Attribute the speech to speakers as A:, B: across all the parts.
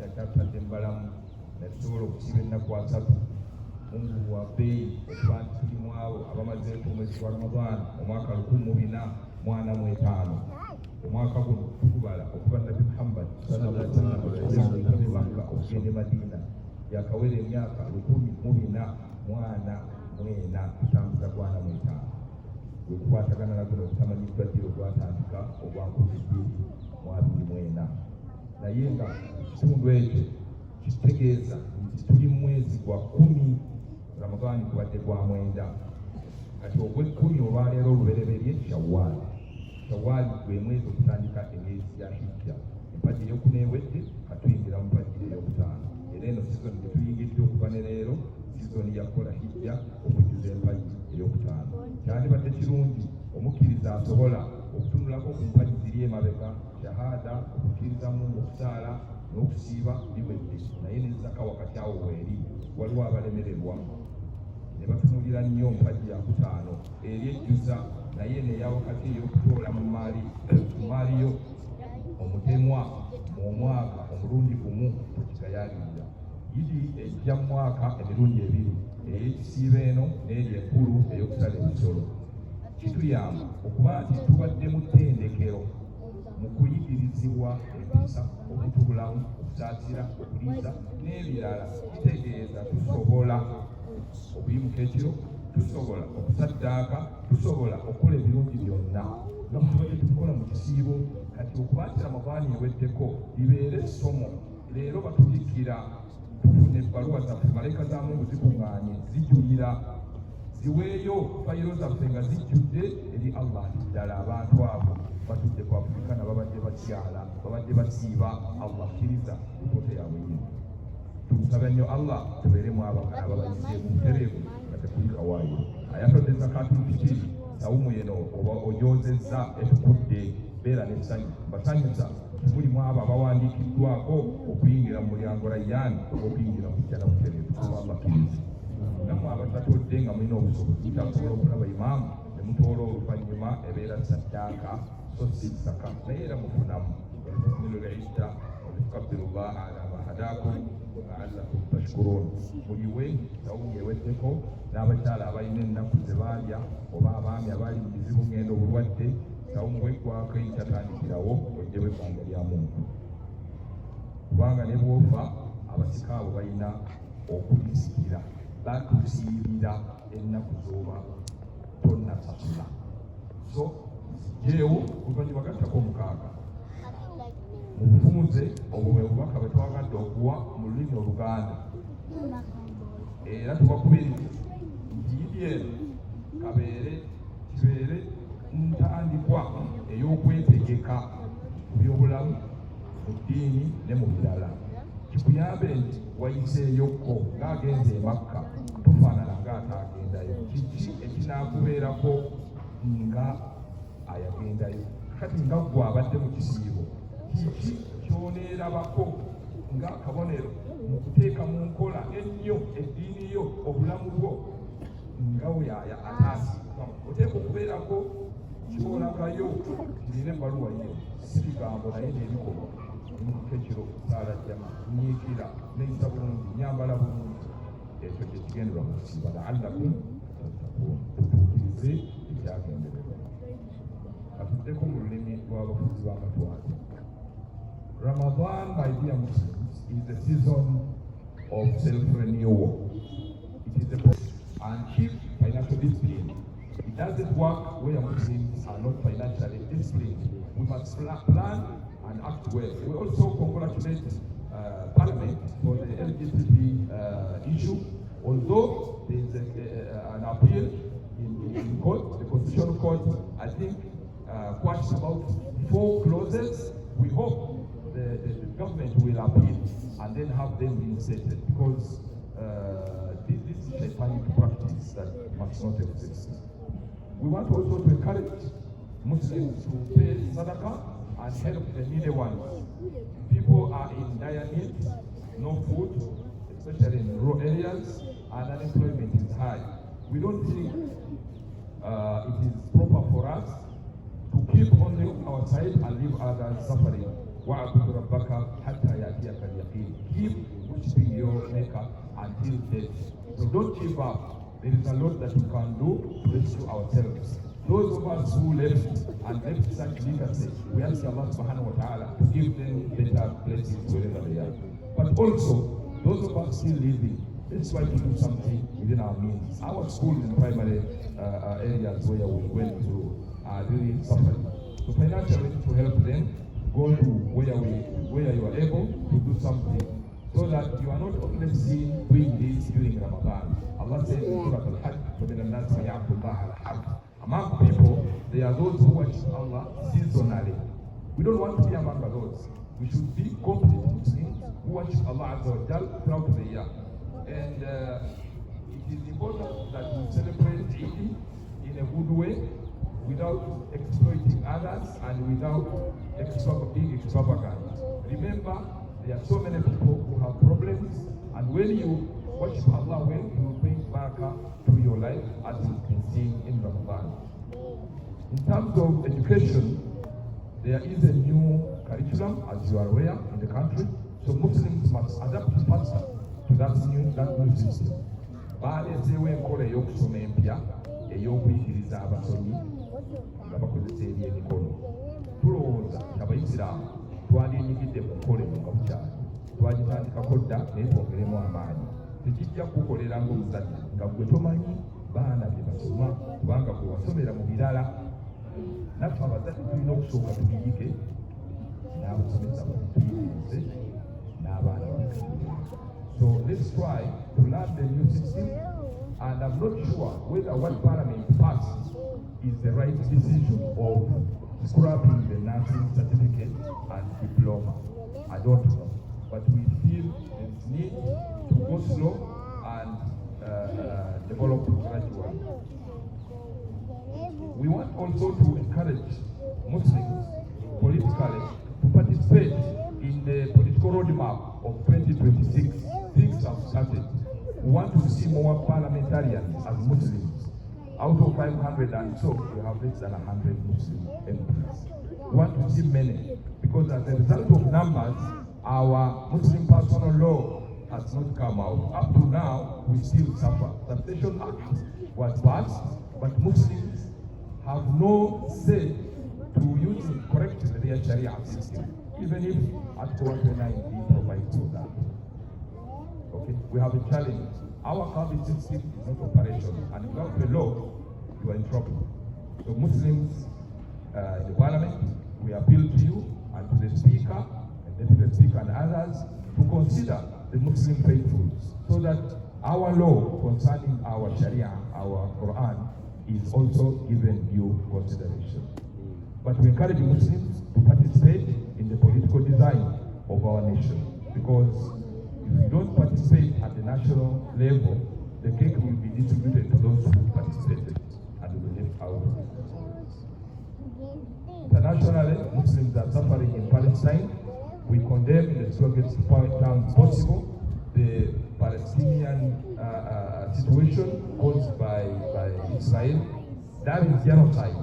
A: nga kyatadde mbalamu netusobola okusiba ennaku asatu Mungu wa bbeeyi okuba nti tuli mu abo abamazeeko omwezi gwa Ramadaan omwaka 1445 omwaka guno tukubala okuba Nabi Muhammad sallallahu alaihi wasallam Makka okugenda Madiina yakawera emyaka 1445 kutambuza gwana mu etaano wekukwatagana naguno okutamanyiddwa ddiro gwatandika ogwa-2024 naye nga kitundu ekyo kitegeeza nti tuli mu mwezi gwa 10 Ramadani kubadde gwa 9 kati ogw'ekkumi olwaleero olubereberye Shawwal gwe mwezi okutandika emyezi ya Hijja empagi ey'okuna ewedde katuyingira mu mpagi ey'okutaano era eno sizoni gye tuyingidde okuva ne leero sizoni yakola Hijja okujjuza empagi ey'okutaano kyandibadde kirungi omukkiriza asobola okutunulako ku mpagi ziri emabega shahada okukkiriza Mungu okusaala n'okusiiba biwedde naye ne zaka wakati awo weeri waliwo abalemererwa ne batunulira nnyo mpagi ya kutaano eri ejjuza naye neya wakati ey'okutoola mu maaliyo omutemwa mu mwaka omulundi gumu tekigayaalirira yidi ejja mu mwaka emirundi ebiri ey'ekisiiba eno n'eri enkulu ey'okusala ebisolo kituyamba okuba nti tubadde mu ttendekero mu kuyigirizibwa empisa okutubulamu okusaasira okuliisa n'ebirala kitegeeza tusobola okuyimuka ekiro tusobola okusaddaaka tusobola okukola ebirungi byonna nga tubadde tukola mu kisiibo kati okuba nti Ramadani eweddeko libeere essomo leero batulikira tufuna ebbaluwa zaffe malayika za Mungu zikuŋŋaanye zijulira ziweeyo fayiro zaffe nga zijjudde eri Allah ddala abantu abo batudde ku Afirika babadde bakyala babadde basiiba Allah kkiriza lipoota yaabwe yino tumusaba nnyo Allah tubeeremu ababayizeemu butereevu nga tekuli kawaayo ayatodde zakaatul fitiri sawumu yeno oba ojozezza etukudde beera n'essanyu basanyusa mulimu abo abawandiikiddwako okuyingira mu mulyango Rayyaani okuyingira mu jjana butereevu kuba Allah kkiriza nammwe abatatodde nga mulina obusobozi kyasobola okulaba imaamu ne mutoola oluvannyuma ebeera saddaaka so si ssaka naye era mufunamu olulidda olukabbirullaha ala ma hadaakum la'allakum tashkuruun muliwe sawumu eweddeko n'abakyala abalina ennaku ze baalya oba abaami abaali mu bizibu ngenda obulwadde sawumu bweggwako ekyatandikirawo ojjewo ebbanga lya Mungu kubanga ne bwofa abasika abo balina okulisikira batusiibira ennaku z'oba tonnasasula so zijjeewo oluvannyuma gattako omukaaga mu bufunze obwo bwe bubaka bwe twagadde okuwa mu lulimi Oluganda era tubakubiriza nti yidi eno kibeere ntandikwa ey'okwetegeka mu byobulamu mu ddiini ne mu birala kikuyambe nti wayiseeyokko ng'agenze e Makka tofaanana ng'ataagendayo kiki ekinaakubeerako nga ayagendayo kati nga ggwe abadde mu kisiibo kiki kyoneerabako ng'akabonero mu kuteeka mu nkola ennyo eddiini yo obulamu bwo nga we ataasiibwa oteeka okubeerako kyolagayo kirina ebbaluwa ye si bigambo naye n'ebikolwa ekiro saala jjama nyiikira neyisa bulungi nyambala bulungi ekyo kyekigenderwa mu kusiiba la'allakum tattaquun tutuukirize ekyagendererwa atuddeko mu lulimi lw'abafuzi b'amatwale Ramadan, my dear Muslims, is the season of self-renewal. It is the and keep financial discipline. It doesn't work where Muslims are not financially disciplined. We must plan and act well. We also congratulate Parliament for the LGBT issue. Although there is an appeal in court, the Constitutional Court, I think, quashed about 4 clauses. We hope the government will appeal and then have them reinstated because this is a panic practice that must not exist. We want also to encourage Muslims to pay sadaqah and help the needy ones. People are in dire need, no food, especially in rural areas, and unemployment is high. We don't think it is proper for us to keep only our side and leave others suffering. وَاعْبُدْ رَبَّكَ حَتَّى يَأْتِيَكَ الْيَقِينُ. Keep worshiping your Maker until death. So don't give up. There is a lot that we can do to rescue ourselves. Those of us who left and left such legacy, we ask Allah subhanahu wa ta'ala to give them better blessings wherever they are. But also, those of us still living, let's try to do something within our means. Our schools in primary areas where we went to are really suffering. So financially to help them, go to where you are able to do something, so that you are not only seen doing this during Ramadan. Allah says in Surah Al-Hajj, فَمِنَ النَّاسِ مَن يَعْبُدُ اللَّهَ عَلَى حَرْفٍ. Among people, there are those who worship Allah seasonally. We don't want to be among those. We should be complete Muslims who worship Allah Azza wa Jal throughout the year. And it is important that we celebrate Eid in a good way, without exploiting others and without being extravagant. Remember, there are so many people who have problems, and when you worship Allah well, He will bring barakah to your life, as we've been seeing in Ramadan. In terms of education, there is a new curriculum, as you are aware, in the country. So Muslims must adapt faster to that new system. Baleetewo enkola ey'okusoma empya ey'okuyigiriza abasomyi nga bakozesa ebyemikono. Tulowooza abayisiraamu twandyenyigidde mu nkola eno nga bukyali. Twagitandikako dda naye twongeremu amaanyi. Tekijja kukolera ng'omuzadde nga gwe tomanyi baana bye basoma, kubanga gwe wasomera mu birala. Naffe abazadde tulina okusooka tubiyige, n'abasomesa batuyigirize, n'abaana bakasomera. So let's try to learn the new system, and I'm not sure whether what Parliament passed is the right decision of scrapping the nursing certificate and diploma. I don't know, but we feel there is need to go slow and develop gradually. We want also to encourage Muslims politically to participate in the political roadmap of 2026. Things have started. We want to see more parliamentarians as Muslims. Out of 500 and so, we have less than 100 Muslim MPs. We want to see many, because as a result of numbers, our Muslim personal law has not come out. Up to now, we still suffer. The Station Act was passed, but Muslims have no say to use correctly their Sharia system, even if Article 190 provides for that. Okay, we have a challenge. Our service system is not operational, and without the law, you are in trouble. So Muslims in the Parliament, we appeal to you and to the Speaker, and Deputy Speaker and others to consider the Muslim faithfuls, so that our law concerning our Sharia, our Quran, is also given due consideration. But we encourage Muslims to participate in the political design of our nation, because if you don't participate at the national level, the cake will be distributed to those who participated and will be left out. Internationally, Muslims are suffering in Palestine. We condemn in the strongest terms possible the Palestinian situation caused by Israel. That is genocide.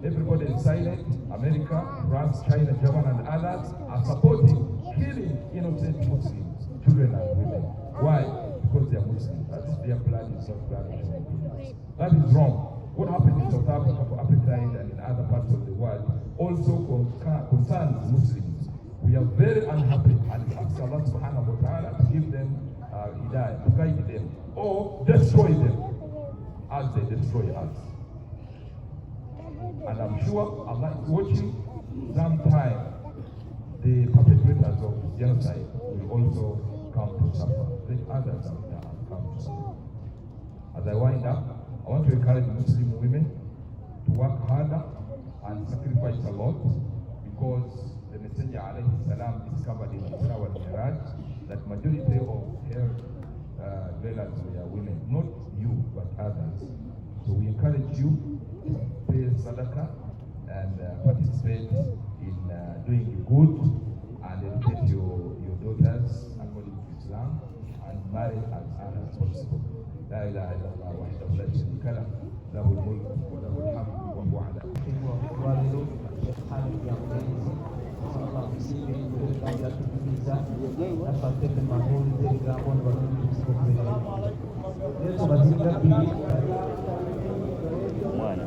A: Everybody is silent. America, France, China, Japan, and others are supporting killing innocent Muslims, children and women. Why? Because they are Muslims. That is their blood is not blood of human beings. That is wrong. What happened in South Africa for apartheid and in other parts of the world also concerns Muslims. We are very unhappy, and we ask Allah subhanahu wa ta'ala to give them hidayah, to guide them, or destroy them as they destroy us. And I'm sure Allah is watching. Sometime the perpetrators of genocide will also come to suffer. The others have come to suffer. As I wind up, I want to encourage Muslim women to work harder and sacrifice a lot, because the Messenger alayhi salam discovered in Isra wal Miraj that majority of her dwellers were women, not you but others. So we encourage you to pay sadaqah and participate in doing good and educate your daughters according to Islam, and marry as early as possible. لا إله إلا الله وحده لا شريك له له الملك وله الحمد وهو على كل شيء قدير.
B: Empisa nafateke mahulire ebigambo ne batumikisa okubeera leero bazinga bbiri
C: Mwana.